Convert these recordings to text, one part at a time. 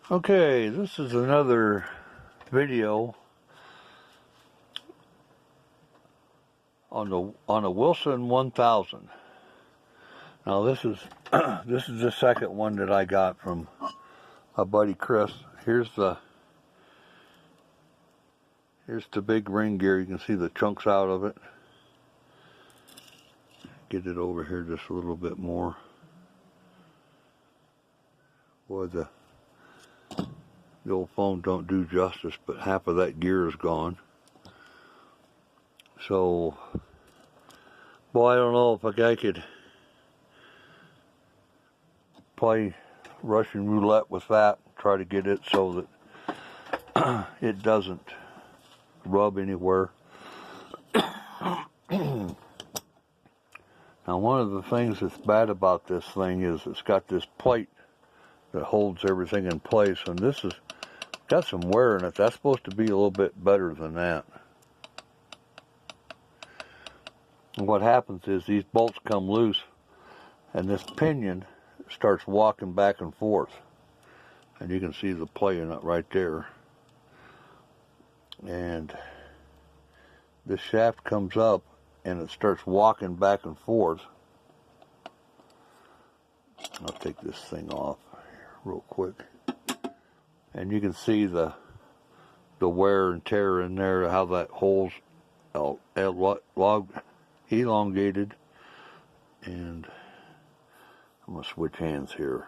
Okay, this is another video on a Wilson 1000. Now this is this is the second one that I got from my buddy Chris. Here's the big ring gear. You can see the chunks out of it. Get it over here just a little bit more. Boy, the old phone don't do justice, but half of that gear is gone. So, boy, I don't know if a guy could play Russian roulette with that, try to get it so that it doesn't rub anywhere. Now, one of the things that's bad about this thing is it's got this plate that holds everything in place, and this has got some wear in it. That's supposed to be a little bit better than that. And what happens is these bolts come loose, and this pinion starts walking back and forth. And you can see the play in it right there. And this shaft comes up, and it starts walking back and forth. I'll take this thing off real quick. And you can see the wear and tear in there, how that hole's elongated. And I'm going to switch hands here.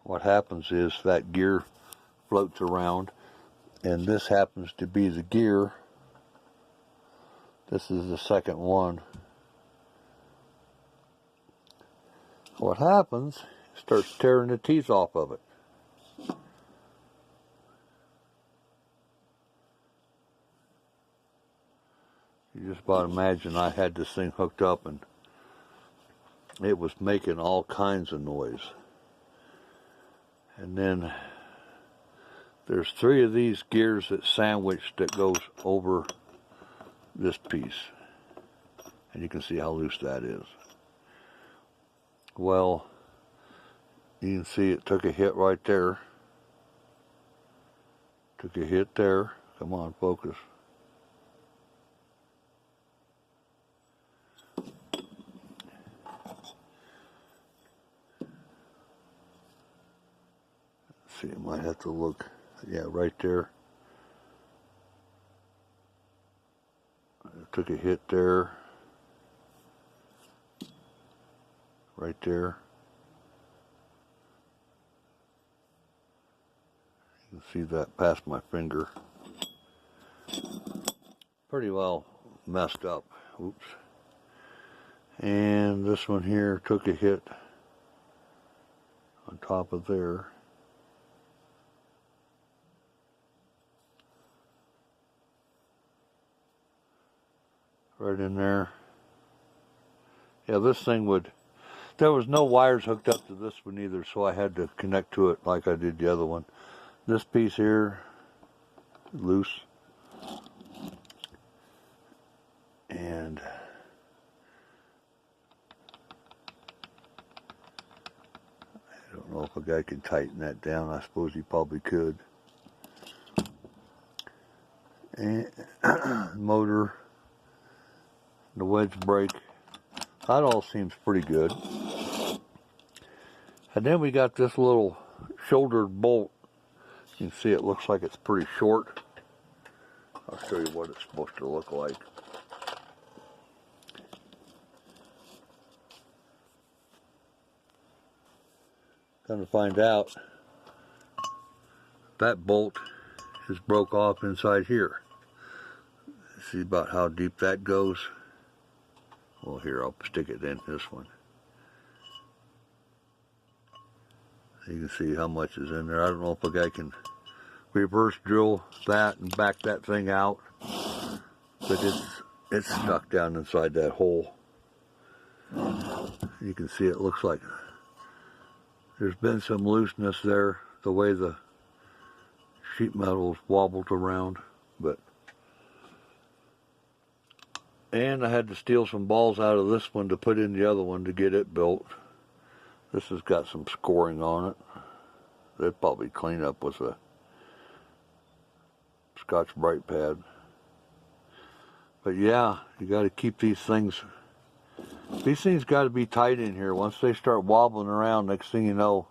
What happens is that gear floats around, and this happens to be the gear. This is the second one. What happens, it starts tearing the teeth off of it. You just about imagine I had this thing hooked up and it was making all kinds of noise. And then there's 3 of these gears that sandwiched that goes over this piece. And you can see how loose that is. Well, you can see it took a hit right there. Took a hit there. Come on, focus. See, I might have to look. Yeah, right there. It took a hit there. Right there. You can see that past my finger. Pretty well messed up. Oops. And this one here took a hit on top of there. Right in there. Yeah, this thing would... There was no wires hooked up to this one either, so I had to connect to it like I did the other one. This piece here, loose. And I don't know if a guy could tighten that down. I suppose he probably could. And motor, the wedge brake, that all seems pretty good. And then we got this little shouldered bolt. You can see it looks like it's pretty short. I'll show you what it's supposed to look like. Come to find out, that bolt is broke off inside here. See about how deep that goes? Well, here, I'll stick it in this one. You can see how much is in there. I don't know if a guy can reverse drill that and back that thing out, but it's stuck down inside that hole. You can see it looks like there's been some looseness there, the way the sheet metal's wobbled around, but And I had to steal some balls out of this one to put in the other one to get it built. This has got some scoring on it. They'd probably clean up with a Scotch Brite pad. But yeah, you got to keep these things got to be tight in here. Once they start wobbling around, next thing you know,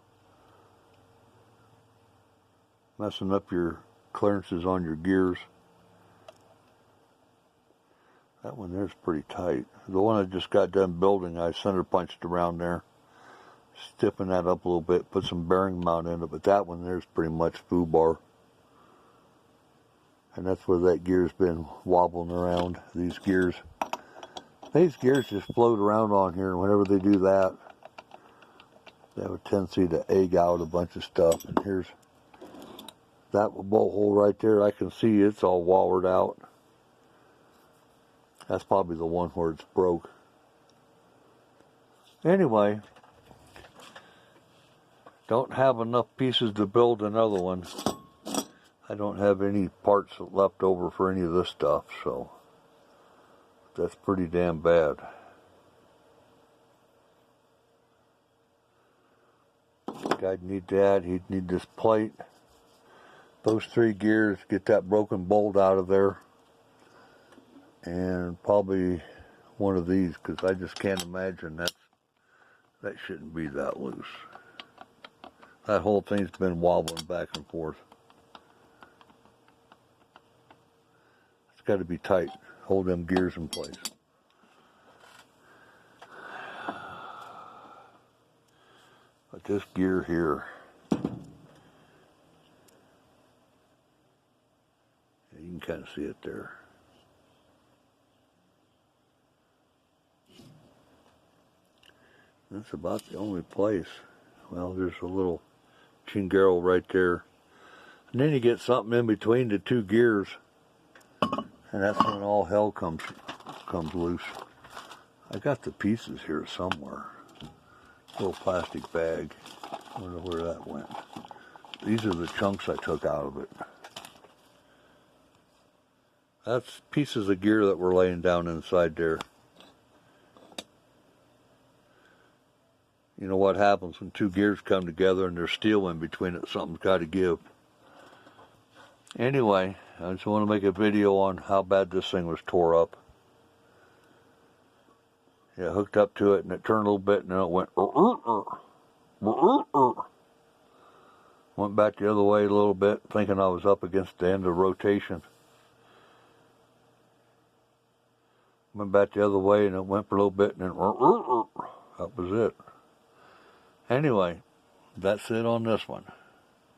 messing up your clearances on your gears. That one there's pretty tight. The one I just got done building, I center punched around there, stiffen that up a little bit, put some bearing mount in it, but that one there's pretty much foobar. And that's where that gear's been wobbling around. These gears just float around on here, and whenever they do that, they have a tendency to egg out a bunch of stuff. And here's that bolt hole right there. I can see it's all wallered out. That's probably the one where it's broke. Anyway, don't have enough pieces to build another one. I don't have any parts left over for any of this stuff, so that's pretty damn bad. I'd need that. He'd need this plate. Those 3 gears, get that broken bolt out of there. And probably one of these, because I just can't imagine that shouldn't be that loose. That whole thing's been wobbling back and forth. It's got to be tight. Hold them gears in place. But this gear here, you can kind of see it there. That's about the only place. Well, there's a little chingaro right there. And then you get something in between the 2 gears. And that's when all hell comes loose. I got the pieces here somewhere. Little plastic bag. I wonder where that went. These are the chunks I took out of it. That's pieces of gear that were laying down inside there. You know what happens when 2 gears come together and there's steel in between it, something's got to give. Anyway, I just want to make a video on how bad this thing was tore up. Yeah, hooked up to it and it turned a little bit and then it went went back the other way a little bit, thinking I was up against the end of rotation. Went back the other way and it went for a little bit and then that was it. Anyway, that's it on this one.